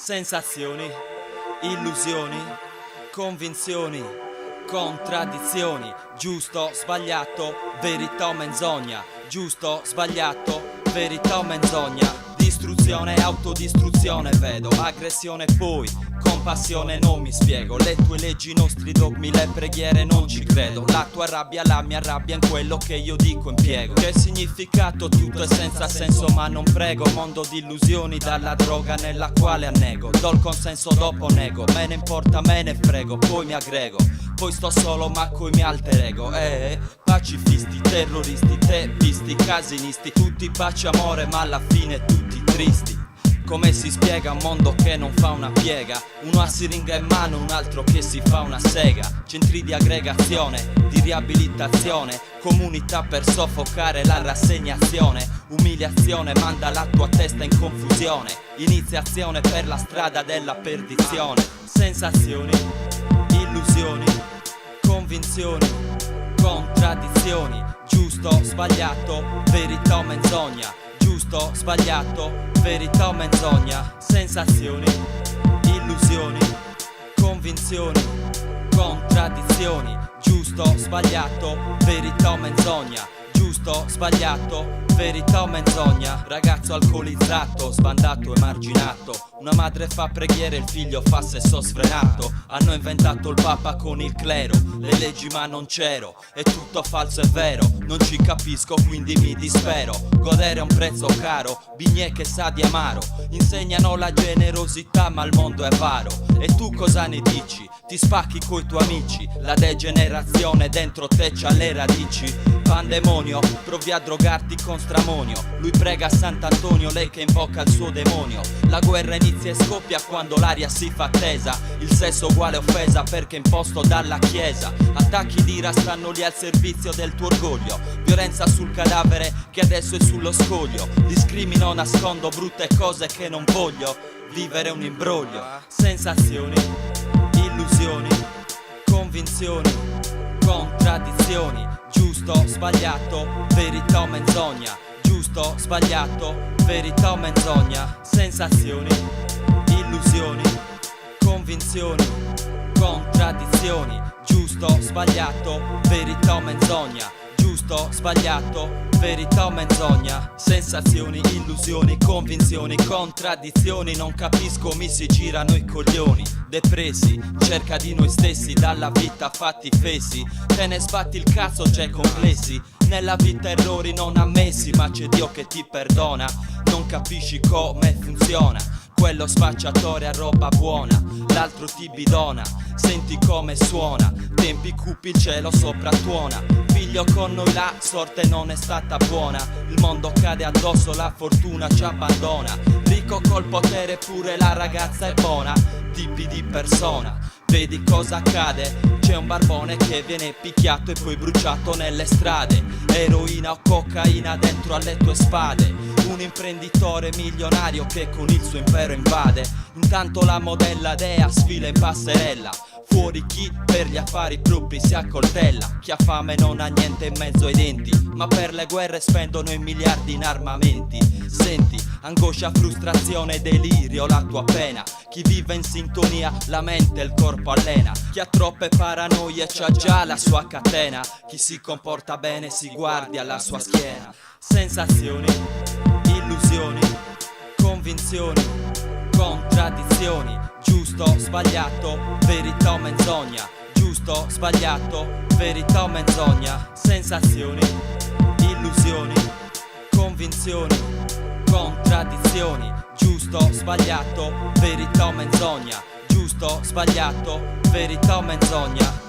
sensazioni, illusioni, convinzioni, contraddizioni, giusto, sbagliato, verità o menzogna, giusto, sbagliato, verità o menzogna, distruzione, autodistruzione vedo, aggressione poi, compassione non mi spiego, le tue leggi, i nostri dogmi, le preghiere non ci credo, la tua rabbia, la mia rabbia in quello che io dico impiego, che significato tutto è senza senso ma non prego, mondo di illusioni dalla droga nella quale annego, do il consenso dopo nego, me ne importa me ne frego, poi mi aggrego, poi sto solo ma coi mi alter ego, pacifisti, terroristi, teppisti, casinisti, tutti pace amore ma alla fine tutti tristi. Come si spiega un mondo che non fa una piega, uno ha siringa in mano, un altro che si fa una sega, centri di aggregazione, di riabilitazione, comunità per soffocare la rassegnazione, umiliazione manda la tua testa in confusione, iniziazione per la strada della perdizione, sensazioni, illusioni, convinzioni, contraddizioni, giusto, sbagliato, verità o menzogna, giusto, sbagliato, verità o menzogna, sensazioni, illusioni, convinzioni, contraddizioni, giusto, sbagliato, verità o menzogna, giusto, sbagliato, verità o menzogna, ragazzo alcolizzato, sbandato, emarginato, una madre fa preghiere, il figlio fa sesso sfrenato, hanno inventato il papa con il clero, le leggi ma non c'ero, è tutto falso e vero, non ci capisco quindi mi dispero, godere a un prezzo caro, bignè che sa di amaro, insegnano la generosità ma il mondo è avaro, e tu cosa ne dici? Ti spacchi coi tuoi amici, la degenerazione dentro te c'ha le radici, pandemonio, provi a drogarti con stramonio, lui prega a Sant'Antonio, lei che invoca il suo demonio, la guerra inizia e scoppia quando l'aria si fa tesa, il sesso uguale offesa perché imposto dalla chiesa, attacchi d'ira stanno lì al servizio del tuo orgoglio, violenza sul cadavere che adesso è sullo scoglio, discrimino, nascondo brutte cose che non voglio, vivere un imbroglio, sensazioni, illusioni, convinzioni, contraddizioni, giusto, sbagliato, verità o menzogna, giusto, sbagliato, verità o menzogna, sensazioni, illusioni, convinzioni, contraddizioni, giusto, sbagliato, verità o menzogna, giusto, sbagliato, verità o menzogna, sensazioni, illusioni, convinzioni, contraddizioni, non capisco, mi si girano i coglioni, depressi, cerca di noi stessi, dalla vita fatti fessi, te ne sbatti il cazzo, c'è complessi, nella vita errori non ammessi, ma c'è Dio che ti perdona, non capisci come funziona, quello spacciatore ha roba buona, l'altro ti bidona, senti come suona, tempi cupi il cielo sopra tuona, figlio con noi la sorte non è stata buona, il mondo cade addosso, la fortuna ci abbandona, ricco col potere pure la ragazza è buona, tipi di persona, vedi cosa accade, c'è un barbone che viene picchiato e poi bruciato nelle strade, eroina o cocaina dentro alle tue spade, un imprenditore milionario che con il suo impero invade, intanto la modella dea sfila in passerella, fuori chi per gli affari propri si accoltella, chi ha fame non ha niente in mezzo ai denti, ma per le guerre spendono i miliardi in armamenti, senti, angoscia, frustrazione, delirio, la tua pena, chi vive in sintonia, la mente e il corpo allena, chi ha troppe paranoie c'ha già la sua catena, chi si comporta bene si guardi alla sua schiena, sensazioni, illusioni, convinzioni, contraddizioni, giusto, sbagliato, verità o menzogna, giusto, sbagliato, verità o menzogna, sensazioni, illusioni, convinzioni, contraddizioni, giusto, sbagliato, verità o menzogna, giusto, sbagliato, verità o menzogna.